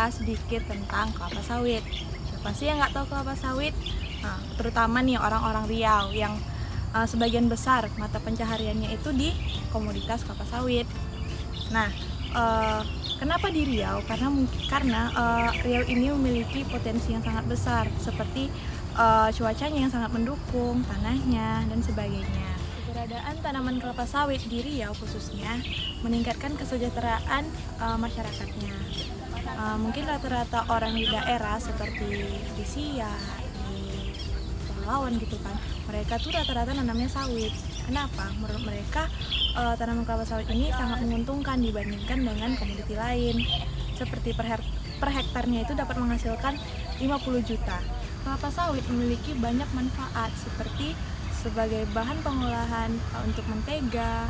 cerita sedikit tentang kelapa sawit. Siapa sih yang nggak tahu kelapa sawit? Nah, terutama nih orang-orang Riau yang sebagian besar mata pencahariannya itu di komoditas kelapa sawit. Nah, kenapa di Riau? Karena Riau ini memiliki potensi yang sangat besar, seperti cuacanya yang sangat mendukung, tanahnya, dan sebagainya. Keberadaan tanaman kelapa sawit di Riau khususnya meningkatkan kesejahteraan masyarakatnya. Mungkin rata-rata orang di daerah seperti di Siak, di Pahlawan gitu kan, mereka tuh rata-rata nanamnya sawit. Kenapa? Menurut mereka tanaman kelapa sawit ini sangat menguntungkan dibandingkan dengan komoditi lain. Seperti per hektarnya itu dapat menghasilkan 50 juta. Kelapa sawit memiliki banyak manfaat seperti sebagai bahan pengolahan untuk mentega,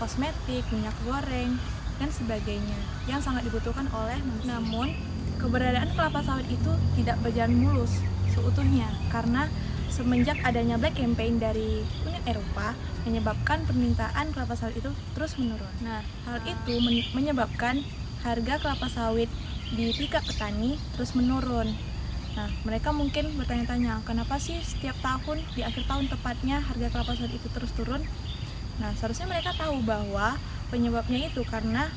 kosmetik, minyak goreng, dan sebagainya yang sangat dibutuhkan oleh manusia. Namun, keberadaan kelapa sawit itu tidak berjalan mulus seutuhnya karena semenjak adanya Black Campaign dari Uni Eropa menyebabkan permintaan kelapa sawit itu terus menurun. Nah, hal itu menyebabkan harga kelapa sawit di tingkat petani terus menurun. Nah, mereka mungkin bertanya-tanya, kenapa sih setiap tahun, di akhir tahun tepatnya, harga kelapa sawit itu terus turun? Nah, seharusnya mereka tahu bahwa penyebabnya itu karena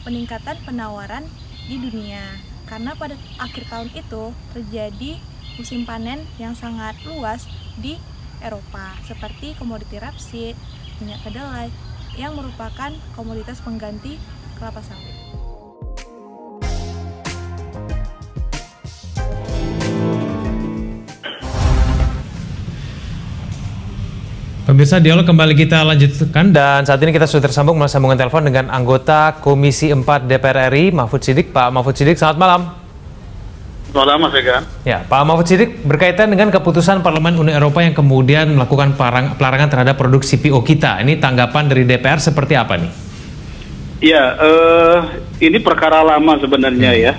peningkatan penawaran di dunia. Karena pada akhir tahun itu terjadi musim panen yang sangat luas di Eropa, seperti komoditi rapeseed, minyak kedelai, yang merupakan komoditas pengganti kelapa sawit. Pemirsa, dialog kembali kita lanjutkan dan saat ini kita sudah tersambung melalui sambungan telepon dengan anggota Komisi 4 DPR RI, Mahfud Siddiq. Pak Mahfud Siddiq, selamat malam. Selamat malam, Mas Egan. Ya, Pak Mahfud Siddiq, berkaitan dengan keputusan Parlemen Uni Eropa yang kemudian melakukan pelarangan terhadap produk CPO kita, ini tanggapan dari DPR seperti apa nih? Ya, ini perkara lama sebenarnya ya.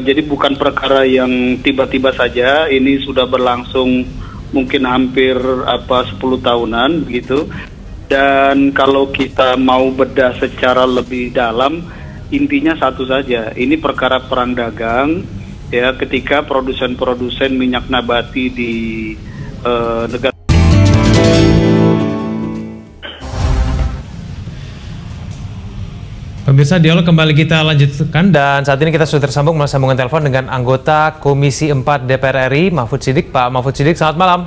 Jadi bukan perkara yang tiba-tiba saja, ini sudah berlangsung mungkin hampir 10 tahunan begitu. Dan kalau kita mau bedah secara lebih dalam, intinya satu saja, ini perkara perang dagang ya, ketika produsen-produsen minyak nabati di negara. Pemirsa, dialog kembali kita lanjutkan dan saat ini kita sudah tersambung melalui sambungan telepon dengan anggota Komisi 4 DPR RI, Mahfud Siddiq. Pak Mahfud Siddiq, selamat malam.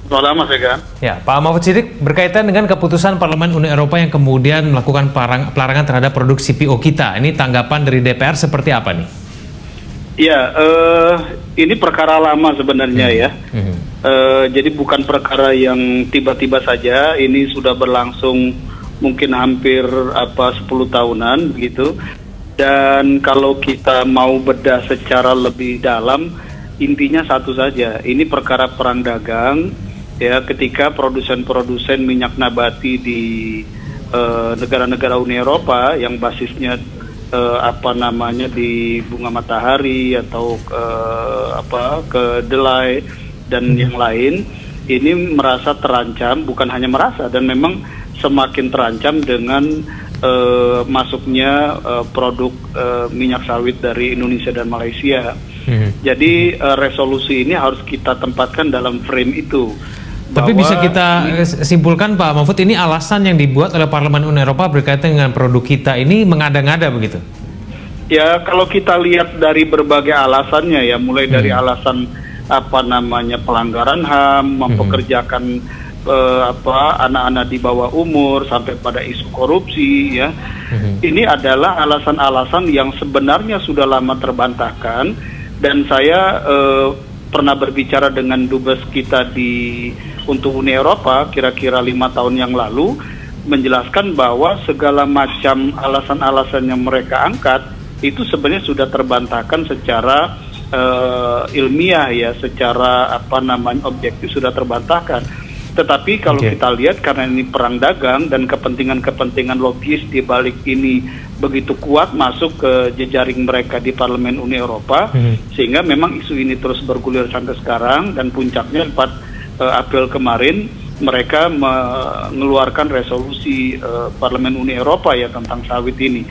Selamat malam, Mas Egan. Ya, Pak Mahfud Siddiq, berkaitan dengan keputusan Parlemen Uni Eropa yang kemudian melakukan pelarangan terhadap produk CPO kita, ini tanggapan dari DPR seperti apa nih? Ya, ini perkara lama sebenarnya ya. Jadi bukan perkara yang tiba-tiba saja, ini sudah berlangsung mungkin hampir 10 tahunan begitu. Dan kalau kita mau bedah secara lebih dalam, intinya satu saja, ini perkara perang dagang ya, ketika produsen-produsen minyak nabati di negara-negara Uni Eropa yang basisnya di bunga matahari atau kedelai dan yang lain, ini merasa terancam, bukan hanya merasa, dan memang semakin terancam dengan masuknya produk minyak sawit dari Indonesia dan Malaysia. Jadi resolusi ini harus kita tempatkan dalam frame itu. Tapi bisa kita simpulkan, Pak Mahfud, ini alasan yang dibuat oleh Parlemen Uni Eropa berkaitan dengan produk kita ini mengada-ngada begitu? Ya, kalau kita lihat dari berbagai alasannya ya, mulai dari alasan pelanggaran HAM, mempekerjakan anak-anak di bawah umur, sampai pada isu korupsi ya. Ini adalah alasan-alasan yang sebenarnya sudah lama terbantahkan, dan saya pernah berbicara dengan dubes kita untuk Uni Eropa kira-kira 5 tahun yang lalu, menjelaskan bahwa segala macam alasan-alasan yang mereka angkat itu sebenarnya sudah terbantahkan secara ilmiah ya, secara objektif sudah terbantahkan. Tetapi kalau kita lihat, karena ini perang dagang dan kepentingan-kepentingan logis di balik ini begitu kuat masuk ke jejaring mereka di Parlemen Uni Eropa, sehingga memang isu ini terus bergulir sampai sekarang, dan puncaknya 4 April kemarin mereka mengeluarkan resolusi Parlemen Uni Eropa ya tentang sawit ini.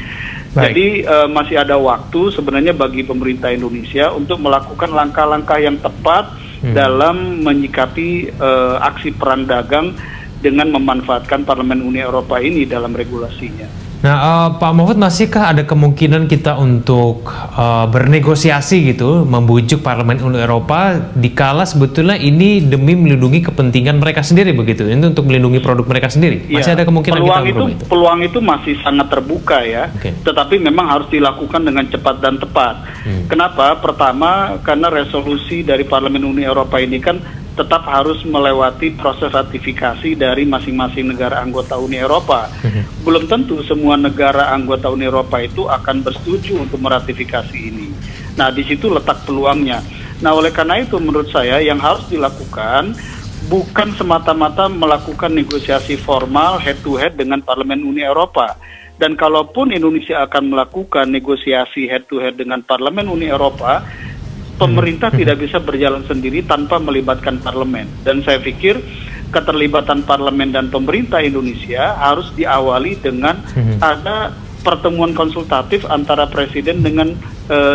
Jadi masih ada waktu sebenarnya bagi pemerintah Indonesia untuk melakukan langkah-langkah yang tepat dalam menyikapi aksi perang dagang dengan memanfaatkan Parlemen Uni Eropa ini dalam regulasinya. Nah, Pak Mahfud, masihkah ada kemungkinan kita untuk bernegosiasi gitu, membujuk Parlemen Uni Eropa dikala sebetulnya ini demi melindungi kepentingan mereka sendiri begitu, ini untuk melindungi produk mereka sendiri? Masih ada kemungkinan kita berubah itu? Peluang itu masih sangat terbuka ya, tetapi memang harus dilakukan dengan cepat dan tepat. Kenapa? Pertama, karena resolusi dari Parlemen Uni Eropa ini kan tetap harus melewati proses ratifikasi dari masing-masing negara anggota Uni Eropa. Belum tentu semua negara anggota Uni Eropa itu akan bersetuju untuk meratifikasi ini. Nah, di situ letak peluangnya. Nah, oleh karena itu menurut saya yang harus dilakukan bukan semata-mata melakukan negosiasi formal head-to-head dengan Parlemen Uni Eropa. Dan kalaupun Indonesia akan melakukan negosiasi head-to-head dengan Parlemen Uni Eropa, pemerintah tidak bisa berjalan sendiri tanpa melibatkan parlemen. Dan saya pikir keterlibatan parlemen dan pemerintah Indonesia harus diawali dengan ada pertemuan konsultatif antara presiden dengan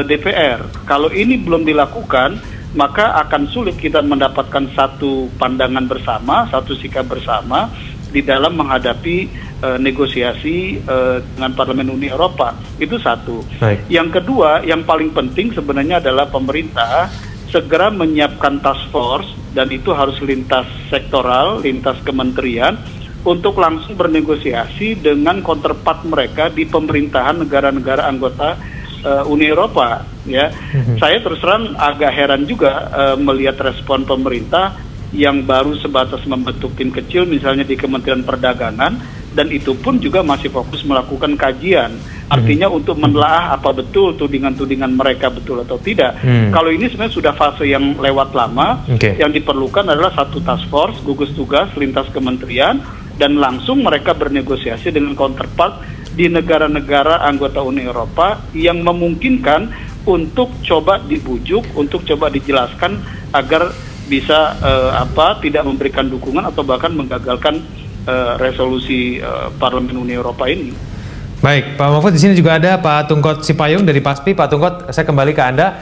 DPR. Kalau ini belum dilakukan, maka akan sulit kita mendapatkan satu pandangan bersama, satu sikap bersama di dalam menghadapi negosiasi dengan Parlemen Uni Eropa. Itu satu. Yang kedua, yang paling penting sebenarnya adalah pemerintah segera menyiapkan task force, dan itu harus lintas sektoral, lintas kementerian, untuk langsung bernegosiasi dengan counterpart mereka di pemerintahan negara-negara anggota Uni Eropa. Ya, saya terus terang agak heran juga melihat respon pemerintah yang baru sebatas membentuk tim kecil, misalnya di Kementerian Perdagangan, dan itu pun juga masih fokus melakukan kajian. Artinya untuk menelaah apa betul tudingan-tudingan mereka betul atau tidak. Kalau ini sebenarnya sudah fase yang lewat lama, yang diperlukan adalah satu task force, gugus tugas, lintas kementerian, dan langsung mereka bernegosiasi dengan counterpart di negara-negara anggota Uni Eropa yang memungkinkan untuk coba dibujuk, untuk coba dijelaskan agar bisa tidak memberikan dukungan atau bahkan menggagalkan resolusi Parlemen Uni Eropa ini. Baik, Pak Mahfud, di sini juga ada Pak Tungkot Sipayung dari PASPI. Pak Tungkot, saya kembali ke Anda.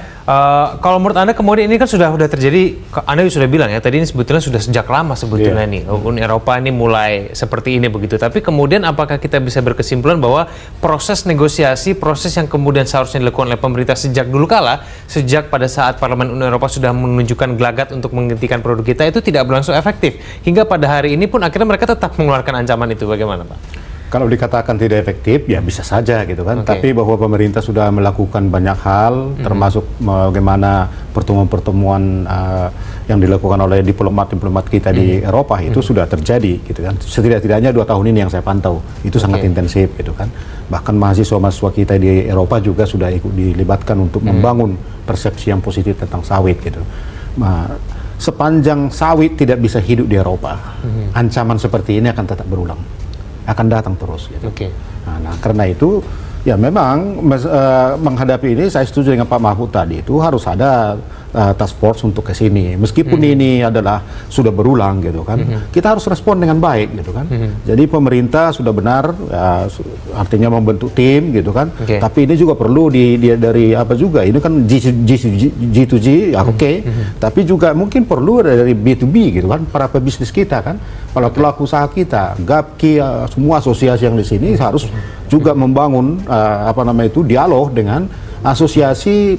Kalau menurut Anda kemudian ini kan sudah terjadi, Anda sudah bilang ya, tadi ini sebetulnya sudah sejak lama sebetulnya nih, Uni Eropa ini mulai seperti ini begitu. Tapi kemudian apakah kita bisa berkesimpulan bahwa proses negosiasi, proses yang kemudian seharusnya dilakukan oleh pemerintah sejak dulu kala, sejak pada saat Parlemen Uni Eropa sudah menunjukkan gelagat untuk menghentikan produk kita, itu tidak berlangsung efektif. Hingga pada hari ini pun akhirnya mereka tetap mengeluarkan ancaman itu. Bagaimana, Pak? Kalau dikatakan tidak efektif, ya bisa saja gitu kan. Tapi bahwa pemerintah sudah melakukan banyak hal, termasuk bagaimana pertemuan-pertemuan yang dilakukan oleh diplomat-diplomat kita di Eropa itu sudah terjadi gitu kan. Setidak-tidaknya 2 tahun ini yang saya pantau, itu sangat intensif gitu kan. Bahkan mahasiswa-mahasiswa kita di Eropa juga sudah ikut dilibatkan untuk membangun persepsi yang positif tentang sawit gitu. Sepanjang sawit tidak bisa hidup di Eropa, ancaman seperti ini akan tetap berulang, akan datang terus gitu. Nah, karena itu ya memang menghadapi ini saya setuju dengan Pak Mahfud tadi, itu harus ada task force untuk ke sini. Meskipun ini adalah sudah berulang gitu kan. Kita harus respon dengan baik gitu kan. Jadi pemerintah sudah benar artinya membentuk tim gitu kan. Tapi ini juga perlu dari apa juga, ini kan G2G ya tapi juga mungkin perlu dari B2B gitu kan, para pebisnis kita kan, para pelaku usaha kita, GAPKI, semua asosiasi yang di sini harus juga membangun dialog dengan asosiasi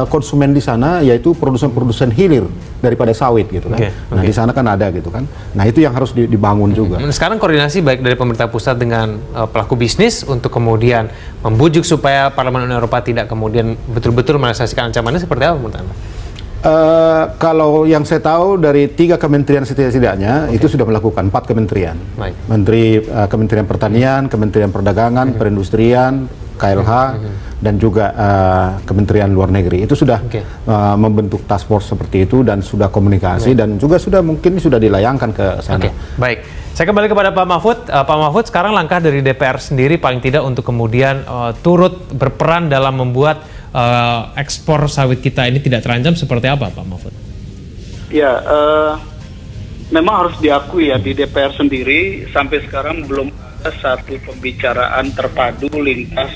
konsumen di sana, yaitu produsen-produsen hilir daripada sawit gitu kan. Nah, di sana kan ada gitu kan. Nah, itu yang harus dibangun juga. Sekarang koordinasi baik dari pemerintah pusat dengan pelaku bisnis untuk kemudian membujuk supaya Parlemen Uni Eropa tidak kemudian betul-betul merealisasikan ancamannya, seperti apa menurut Anda? Kalau yang saya tahu dari 3 kementerian setidaknya itu sudah melakukan, 4 kementerian. Menteri Kementerian Pertanian, Kementerian Perdagangan, Perindustrian, KLH, dan juga Kementerian Luar Negeri itu sudah membentuk task force seperti itu dan sudah komunikasi dan juga sudah mungkin sudah dilayangkan ke sana. Baik, saya kembali kepada Pak Mahfud. Pak Mahfud, sekarang langkah dari DPR sendiri paling tidak untuk kemudian turut berperan dalam membuat ekspor sawit kita ini tidak terancam seperti apa, Pak Mahfud? Ya, memang harus diakui ya, di DPR sendiri sampai sekarang belum ada satu pembicaraan terpadu lintas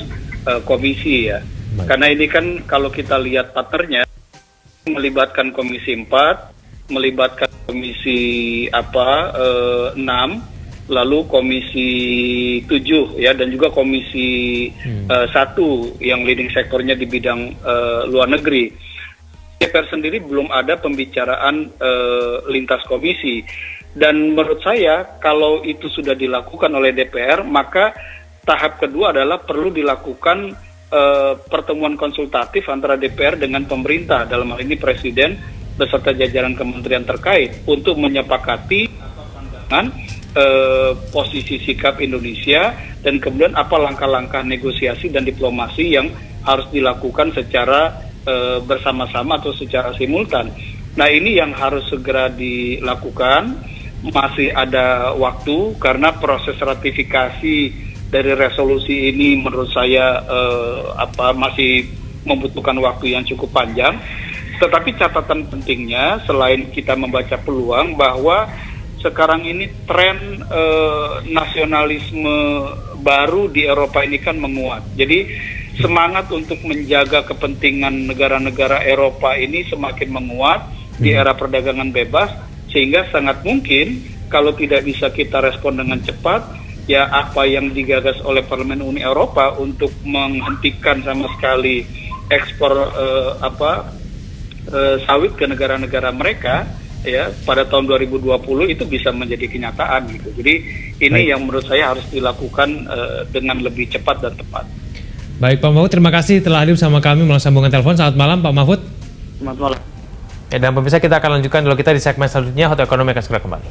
komisi ya. Karena ini kan kalau kita lihat partnernya melibatkan Komisi 4, melibatkan Komisi 6, lalu Komisi 7 ya, dan juga Komisi 1 yang leading sektornya di bidang luar negeri. DPR sendiri belum ada pembicaraan lintas komisi, dan menurut saya kalau itu sudah dilakukan oleh DPR, maka tahap kedua adalah perlu dilakukan pertemuan konsultatif antara DPR dengan pemerintah, dalam hal ini Presiden beserta jajaran kementerian terkait, untuk menyepakati pandangan posisi sikap Indonesia dan kemudian apa langkah-langkah negosiasi dan diplomasi yang harus dilakukan secara bersama-sama atau secara simultan. Nah, ini yang harus segera dilakukan. Masih ada waktu karena proses ratifikasi dari resolusi ini menurut saya masih membutuhkan waktu yang cukup panjang. Tetapi catatan pentingnya selain kita membaca peluang bahwa sekarang ini tren nasionalisme baru di Eropa ini kan menguat. Jadi semangat untuk menjaga kepentingan negara-negara Eropa ini semakin menguat di era perdagangan bebas, sehingga sangat mungkin kalau tidak bisa kita respon dengan cepat, ya apa yang digagas oleh Parlemen Uni Eropa untuk menghentikan sama sekali ekspor sawit ke negara-negara mereka ya pada tahun 2020 itu bisa menjadi kenyataan gitu. Jadi ini yang menurut saya harus dilakukan dengan lebih cepat dan tepat. Baik Pak Mahfud, terima kasih telah hadir sama kami melalui sambungan telepon. Selamat malam Pak Mahfud. Selamat malam. Dan pemirsa, kita akan lanjutkan dulu kita di segmen selanjutnya. Hot Ekonomi akan segera kembali.